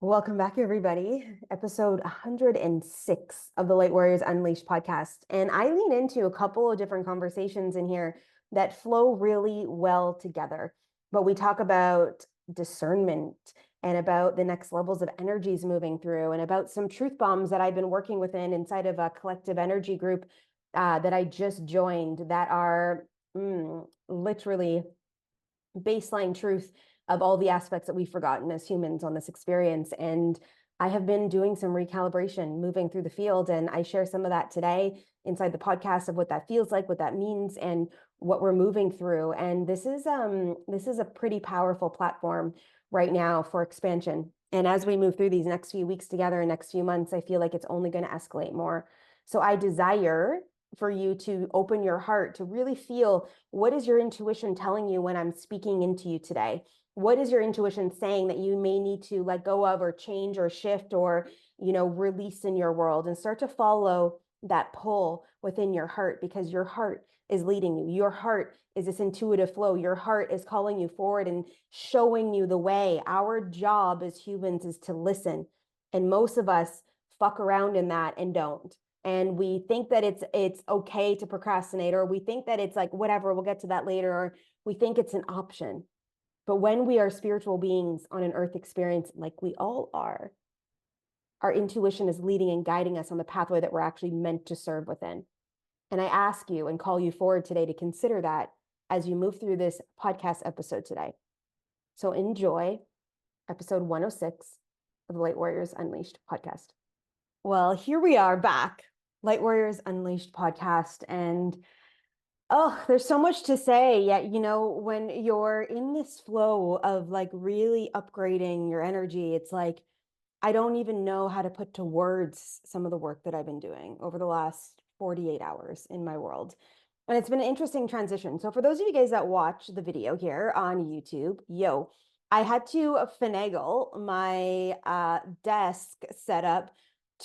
Welcome back, everybody. Episode 106 of the Light Warriors Unleashed podcast. And I lean into a couple of different conversations in here that flow really well together. But we talk about discernment and about the next levels of energies moving through and about some truth bombs that I've been working within inside of a collective energy group that I just joined that are literally baseline truth of all the aspects that we've forgotten as humans on this experience. And I have been doing some recalibration moving through the field, and I share some of that today inside the podcast of what that feels like, what that means, and what we're moving through. And this is a pretty powerful platform right now for expansion. And as we move through these next few weeks together and next few months, I feel like it's only going to escalate more. So I desire for you to open your heart to really feel, what is your intuition telling you when I'm speaking into you today? What is your intuition saying that you may need to let go of or change or shift or, release in your world, and start to follow that pull within your heart, because your heart is leading you. Your heart is this intuitive flow. Your heart is calling you forward and showing you the way. Our job as humans is to listen. And most of us fuck around in that and don't. And we think that it's okay to procrastinate, or we think that it's like, whatever, we'll get to that later, or we think it's an option. But when we are spiritual beings on an earth experience, like we all are, our intuition is leading and guiding us on the pathway that we're actually meant to serve within. And I ask you and call you forward today to consider that as you move through this podcast episode today. So enjoy episode 106 of the Light Warriors Unleashed podcast. Well, here we are back, Light Warriors Unleashed podcast. And there's so much to say. Yet, when you're in this flow of like really upgrading your energy, it's like, I don't even know how to put to words some of the work that I've been doing over the last 48 hours in my world. And it's been an interesting transition. So for those of you guys that watch the video here on YouTube, I had to finagle my desk setup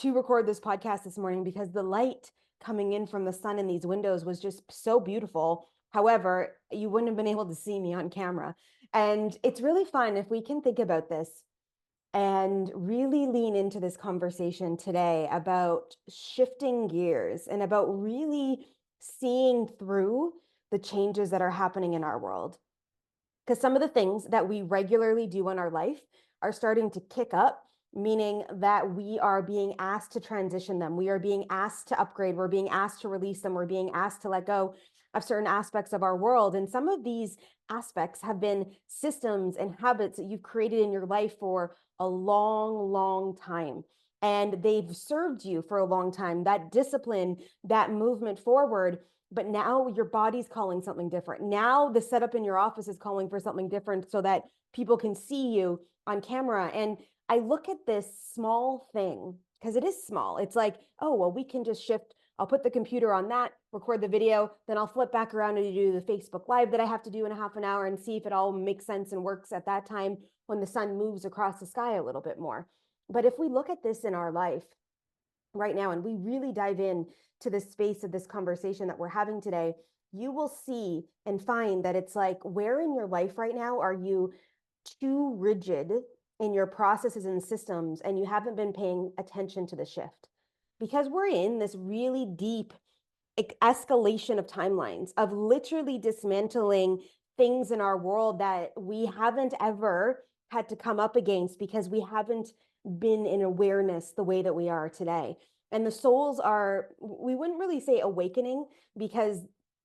to record this podcast this morning because the light coming in from the sun in these windows was just so beautiful. However, you wouldn't have been able to see me on camera. And it's really fun if we can think about this and really lean into this conversation today about shifting gears and about really seeing through the changes that are happening in our world. Because some of the things that we regularly do in our life are starting to kick up, meaning that we are being asked to transition them. We are being asked to upgrade. We're being asked to release them. We're being asked to let go of certain aspects of our world. And some of these aspects have been systems and habits that you've created in your life for a long, long time. And they've served you for a long time, that discipline, that movement forward. But now your body's calling something different. Now the setup in your office is calling for something different so that people can see you on camera. And I look at this small thing, because it is small. It's like, oh, well, we can just shift. I'll put the computer on that, record the video, then I'll flip back around and do the Facebook Live that I have to do in a half an hour and see if it all makes sense and works at that time when the sun moves across the sky a little bit more. But if we look at this in our life right now, and we really dive in to the space of this conversation that we're having today, you will see and find that it's like, where in your life right now are you too rigid in your processes and systems, and you haven't been paying attention to the shift? Because we're in this really deep escalation of timelines of literally dismantling things in our world that we haven't ever had to come up against because we haven't been in awareness the way that we are today. And the souls are, we wouldn't really say awakening, because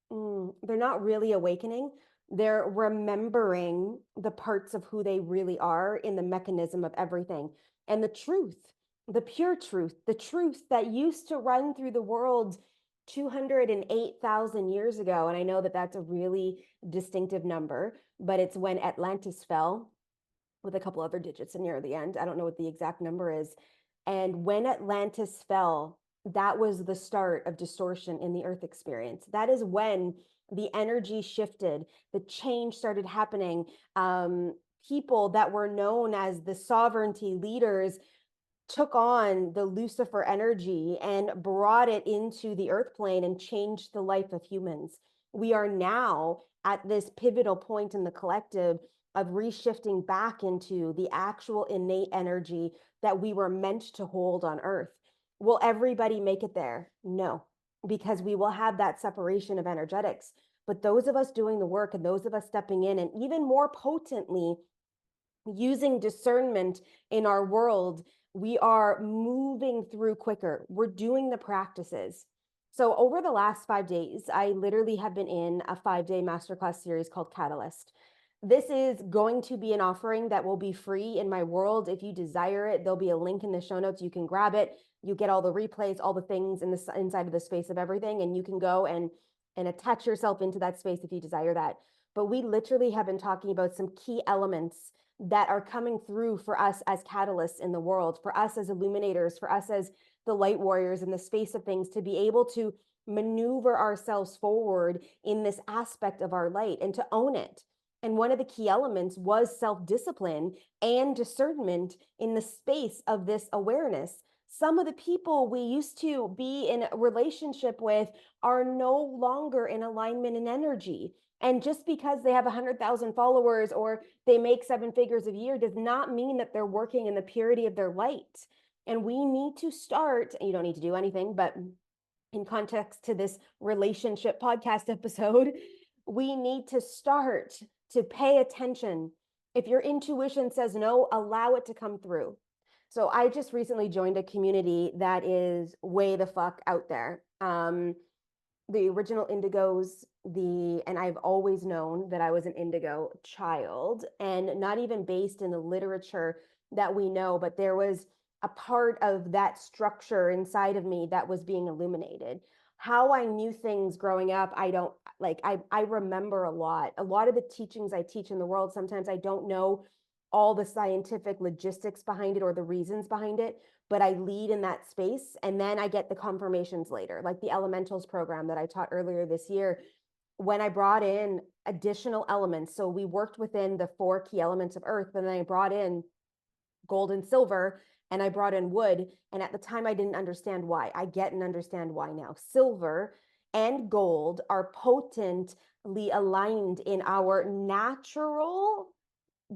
they're not really awakening. They're remembering the parts of who they really are in the mechanism of everything. And the truth, the pure truth, the truth that used to run through the world 208,000 years ago. And I know that that's a really distinctive number, but it's when Atlantis fell, with a couple other digits near the end. I don't know what the exact number is. And when Atlantis fell, that was the start of distortion in the earth experience. That is when the energy shifted, the change started happening. People that were known as the sovereignty leaders took on the Lucifer energy and brought it into the earth plane and changed the life of humans. We are now at this pivotal point in the collective of reshifting back into the actual innate energy that we were meant to hold on earth. Will everybody make it there? No, because we will have that separation of energetics. But those of us doing the work and those of us stepping in and even more potently using discernment in our world, we are moving through quicker. We're doing the practices. So over the last 5 days, I literally have been in a 5-day masterclass series called Catalyst. This is going to be an offering that will be free in my world. If you desire it, there'll be a link in the show notes. You can grab it. You get all the replays, all the things in the inside of the space of everything, and you can go and attach yourself into that space if you desire that. But we literally have been talking about some key elements that are coming through for us as catalysts in the world, for us as illuminators, for us as the light warriors in the space of things, to be able to maneuver ourselves forward in this aspect of our light and to own it. And one of the key elements was self-discipline and discernment in the space of this awareness. Some of the people we used to be in a relationship with are no longer in alignment in energy. And just because they have 100,000 followers or they make 7 figures a year does not mean that they're working in the purity of their light. And we need to start, you don't need to do anything, but in context to this relationship podcast episode, we need to start to pay attention. If your intuition says no, allow it to come through. So I just recently joined a community that is way the fuck out there. The original Indigos, and I've always known that I was an Indigo child, and not even based in the literature that we know, but there was a part of that structure inside of me that was being illuminated. How I knew things growing up, I don't like, I remember a lot of the teachings I teach in the world. Sometimes I don't know all the scientific logistics behind it or the reasons behind it, but I lead in that space. And then I get the confirmations later, like the elementals program that I taught earlier this year, when I brought in additional elements. So we worked within the 4 key elements of earth, but then I brought in gold and silver, and I brought in wood. And at the time, I didn't understand why. I get and understand why now. Silver and gold are potently aligned in our natural,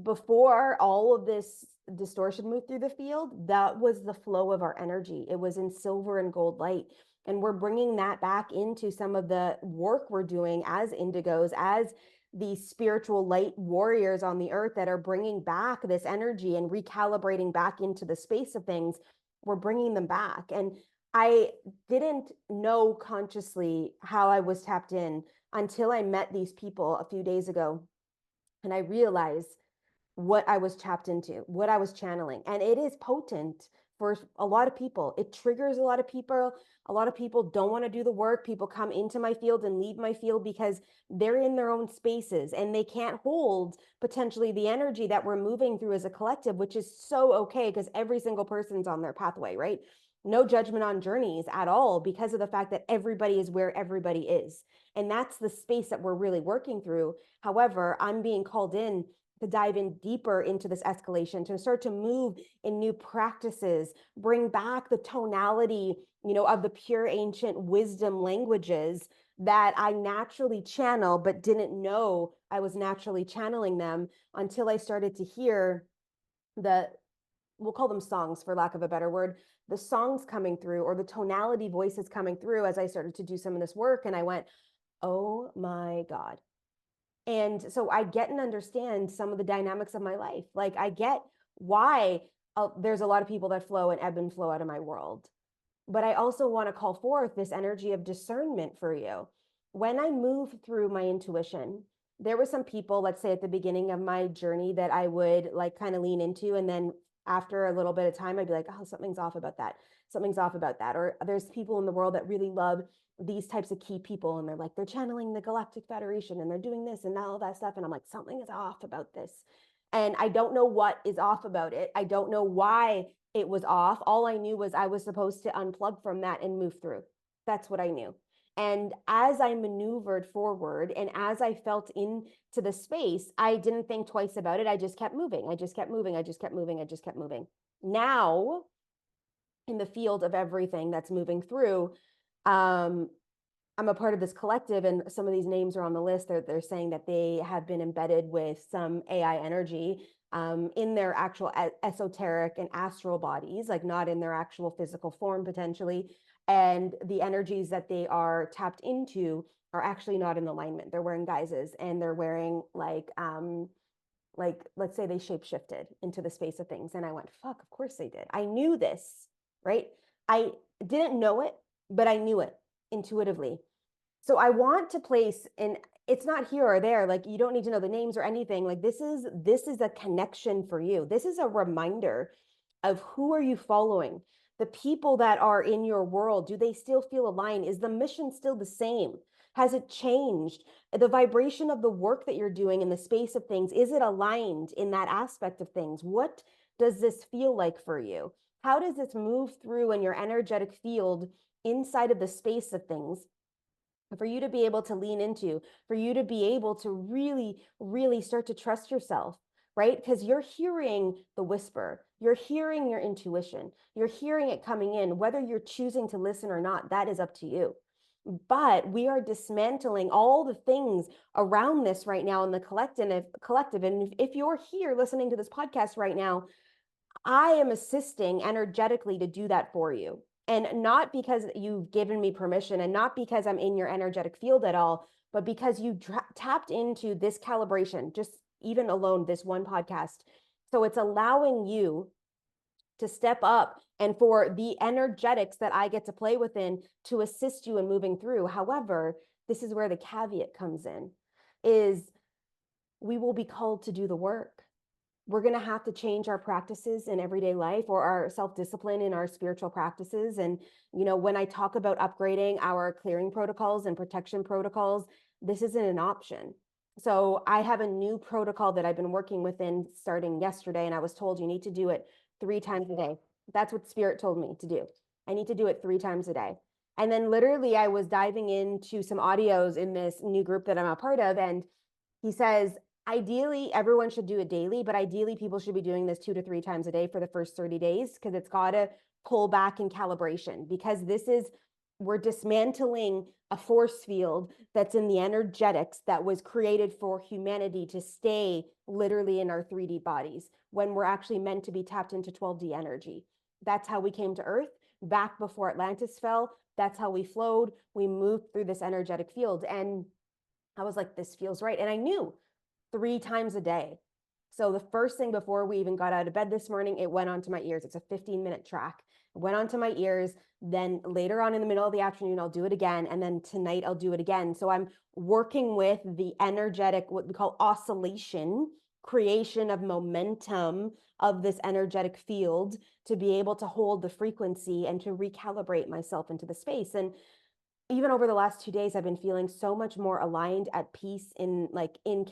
before all of this distortion moved through the field, that was the flow of our energy. It was in silver and gold light. And we're bringing that back into some of the work we're doing as indigos, as the spiritual light warriors on the earth that are bringing back this energy and recalibrating back into the space of things. We're bringing them back. And I didn't know consciously how I was tapped in until I met these people a few days ago. And I realized what I was tapped into, what I was channeling. And it is potent for a lot of people. It triggers a lot of people. A lot of people don't want to do the work. People come into my field and leave my field because they're in their own spaces and they can't hold potentially the energy that we're moving through as a collective, which is so okay because every single person's on their pathway, right? No judgment on journeys at all because of the fact that everybody is where everybody is. And that's the space that we're really working through. However, I'm being called in to dive in deeper into this escalation, to start to move in new practices, bring back the tonality, of the pure ancient wisdom languages that I naturally channel, but didn't know I was naturally channeling them until I started to hear we'll call them songs for lack of a better word, the songs coming through or the tonality voices coming through as I started to do some of this work. And I went, oh my God. And so I get and understand some of the dynamics of my life. Like I get why there's a lot of people that flow and ebb and flow out of my world. But I also want to call forth this energy of discernment for you. When I move through my intuition, there were some people, let's say at the beginning of my journey, that I would like kind of lean into. And then after a little bit of time, I'd be like, oh, something's off about that. Something's off about that. Or there's people in the world that really love these types of key people. And they're like, they're channeling the Galactic Federation and they're doing this and all that stuff. And I'm like, something is off about this. And I don't know what is off about it. I don't know why it was off. All I knew was I was supposed to unplug from that and move through. That's what I knew. And as I maneuvered forward and as I felt into the space, I didn't think twice about it. I just kept moving. I just kept moving. I just kept moving. I just kept moving. Now, in the field of everything that's moving through, I'm a part of this collective, and some of these names are on the list. They're saying that they have been embedded with some AI energy in their actual esoteric and astral bodies, like not in their actual physical form potentially. And the energies that they are tapped into are actually not in alignment. They're wearing guises, and they're wearing like let's say they shapeshifted into the space of things. And I went, fuck, of course they did. I knew this, right? I didn't know it, but I knew it intuitively. So I want to place, and it's not here or there, like you don't need to know the names or anything. Like this is a connection for you. This is a reminder of who are you following? The people that are in your world, do they still feel aligned? Is the mission still the same? Has it changed? The vibration of the work that you're doing in the space of things, is it aligned in that aspect of things? What does this feel like for you? How does this move through in your energetic field inside of the space of things? For you to be able to lean into, for you to be able to really, really start to trust yourself, right? Because you're hearing the whisper, you're hearing your intuition, you're hearing it coming in. Whether you're choosing to listen or not, that is up to you. But we are dismantling all the things around this right now in the collective. And if you're here listening to this podcast right now, I am assisting energetically to do that for you. And not because you've given me permission, and not because I'm in your energetic field at all, but because you tapped into this calibration, just even alone this one podcast. So it's allowing you to step up and for the energetics that I get to play within to assist you in moving through. However, this is where the caveat comes in, is we will be called to do the work. We're going to have to change our practices in everyday life, or our self-discipline in our spiritual practices. And, when I talk about upgrading our clearing protocols and protection protocols, this isn't an option. So I have a new protocol that I've been working within starting yesterday, and I was told you need to do it 3 times a day. That's what Spirit told me to do. I need to do it 3 times a day. And then literally I was diving into some audios in this new group that I'm a part of, and he says, ideally, everyone should do it daily, but ideally, people should be doing this 2 to 3 times a day for the first 30 days, because it's got to pull back in calibration. Because we're dismantling a force field that's in the energetics that was created for humanity to stay literally in our 3D bodies when we're actually meant to be tapped into 12D energy. That's how we came to Earth back before Atlantis fell. That's how we flowed. We moved through this energetic field. And I was like, this feels right. And I knew 3 times a day. So the first thing before we even got out of bed this morning, it went onto my ears. It's a 15-minute track. It went onto my ears. Then later on in the middle of the afternoon, I'll do it again. And then tonight I'll do it again. So I'm working with the energetic, what we call oscillation, creation of momentum of this energetic field to be able to hold the frequency and to recalibrate myself into the space. And even over the last 2 days, I've been feeling so much more aligned, at peace, in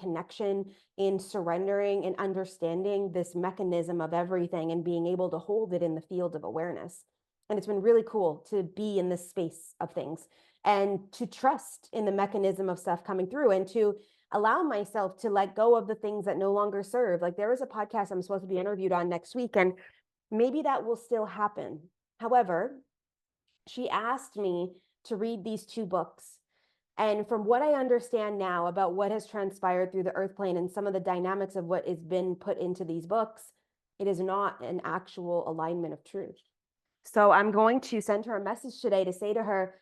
connection, in surrendering and understanding this mechanism of everything and being able to hold it in the field of awareness. And it's been really cool to be in this space of things and to trust in the mechanism of stuff coming through, and to allow myself to let go of the things that no longer serve. Like, there is a podcast I'm supposed to be interviewed on next week, and maybe that will still happen. However, she asked me to read these 2 books. And from what I understand now about what has transpired through the earth plane and some of the dynamics of what has been put into these books, it is not an actual alignment of truth. So I'm going to send her a message today to say to her,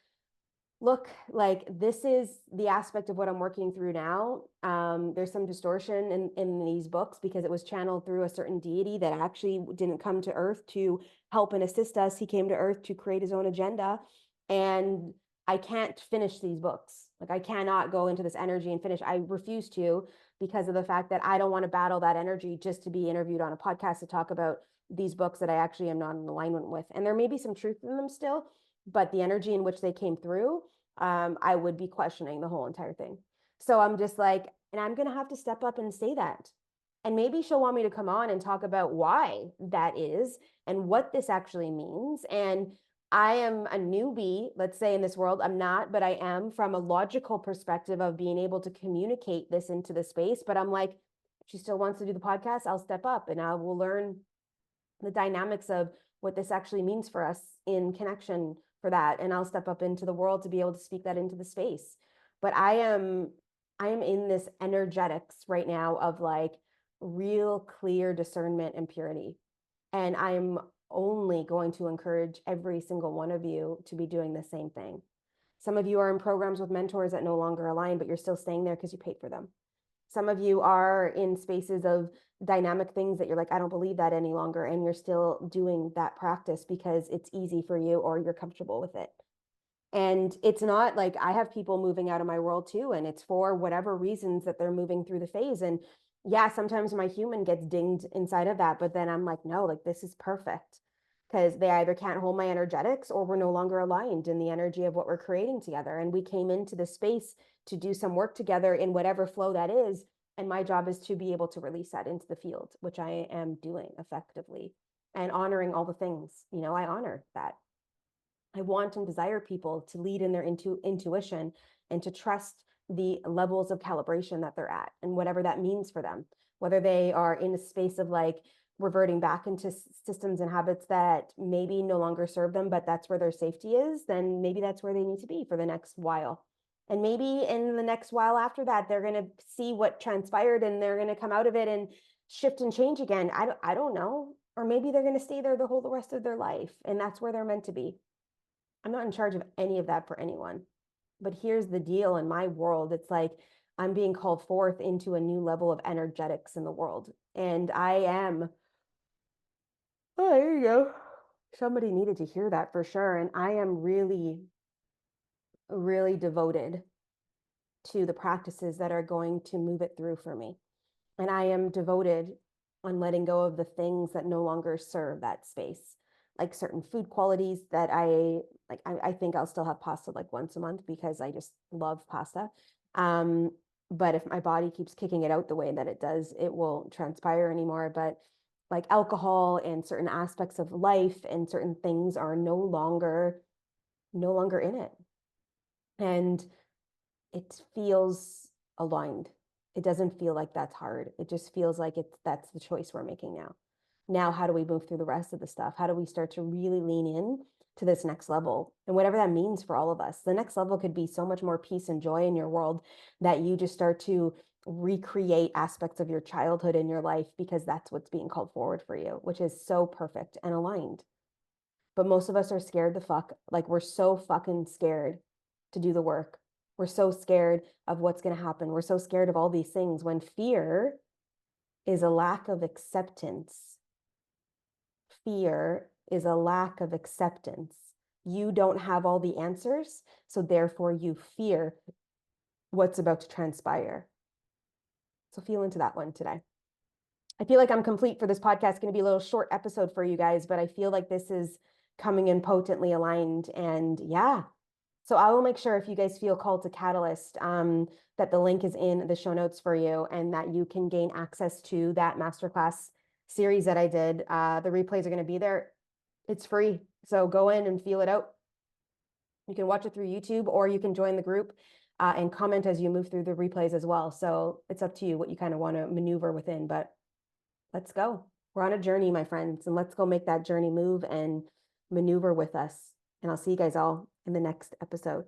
look, like, this is the aspect of what I'm working through now. There's some distortion in these books because it was channeled through a certain deity that actually didn't come to earth to help and assist us. He came to earth to create his own agenda. And I can't finish these books. Like, I cannot go into this energy and finish. I refuse to, because of the fact that I don't want to battle that energy just to be interviewed on a podcast to talk about these books that I actually am not in alignment with. And there may be some truth in them still, but the energy in which they came through, I would be questioning the whole entire thing. So I'm just like, and I'm going to have to step up and say that. And maybe she'll want me to come on and talk about why that is and what this actually means. And I am a newbie, let's say, in this world. I'm not, but I am, from a logical perspective of being able to communicate this into the space. But I'm like, if she still wants to do the podcast, I'll step up and I will learn the dynamics of what this actually means for us in connection for that, and I'll step up into the world to be able to speak that into the space. But I am in this energetics right now of like real clear discernment and purity. And I'm only going to encourage every single one of you to be doing the same thing. Some of you are in programs with mentors that no longer align, but you're still staying there because you paid for them. Some of you are in spaces of dynamic things that you're like, I don't believe that any longer. And you're still doing that practice because it's easy for you or you're comfortable with it. And it's not like I have people moving out of my world too, and it's for whatever reasons that they're moving through the phase. And yeah, sometimes my human gets dinged inside of that, but then I'm like, no, like this is perfect because they either can't hold my energetics or we're no longer aligned in the energy of what we're creating together. And we came into the space to do some work together in whatever flow that is. And my job is to be able to release that into the field, which I am doing effectively and honoring all the things. I honor that. I want and desire people to lead in their intuition and to trust the levels of calibration that they're at and whatever that means for them, whether they are in a space of like reverting back into systems and habits that maybe no longer serve them, but that's where their safety is, then maybe that's where they need to be for the next while. And maybe in the next while after that, they're going to see what transpired and they're going to come out of it and shift and change again. I don't know. Or maybe they're going to stay there the rest of their life. And that's where they're meant to be. I'm not in charge of any of that for anyone. But here's the deal in my world. It's like I'm being called forth into a new level of energetics in the world. And I am, oh, there you go. Somebody needed to hear that for sure. And I am really, really devoted to the practices that are going to move it through for me. And I am devoted on letting go of the things that no longer serve that space, like certain food qualities that I like. I think I'll still have pasta like once a month because I just love pasta. But if my body keeps kicking it out the way that it does, it won't transpire anymore. But like alcohol and certain aspects of life and certain things are no longer in it. And it feels aligned. It doesn't feel like that's hard. It just feels like that's the choice we're making now. Now, how do we move through the rest of the stuff? How do we start to really lean in to this next level? And whatever that means for all of us, the next level could be so much more peace and joy in your world that you just start to recreate aspects of your childhood in your life because that's what's being called forward for you, which is so perfect and aligned. But most of us are scared the fuck. Like we're so fucking scared to do the work. We're so scared of what's going to happen. We're so scared of all these things when fear is a lack of acceptance. Fear is a lack of acceptance. You don't have all the answers, so therefore you fear what's about to transpire. So feel into that one today. I feel like I'm complete for this podcast. It's going to be a little short episode for you guys, but I feel like this is coming in potently aligned. And yeah, so I will make sure if you guys feel called to Catalyst, that the link is in the show notes for you and that you can gain access to that masterclass series that I did. The replays are going to be there. It's free. So go in and feel it out. You can watch it through YouTube or you can join the group and comment as you move through the replays as well. So it's up to you what you kind of want to maneuver within, but let's go. We're on a journey, my friends, and let's go make that journey move and maneuver with us. And I'll see you guys all in the next episode.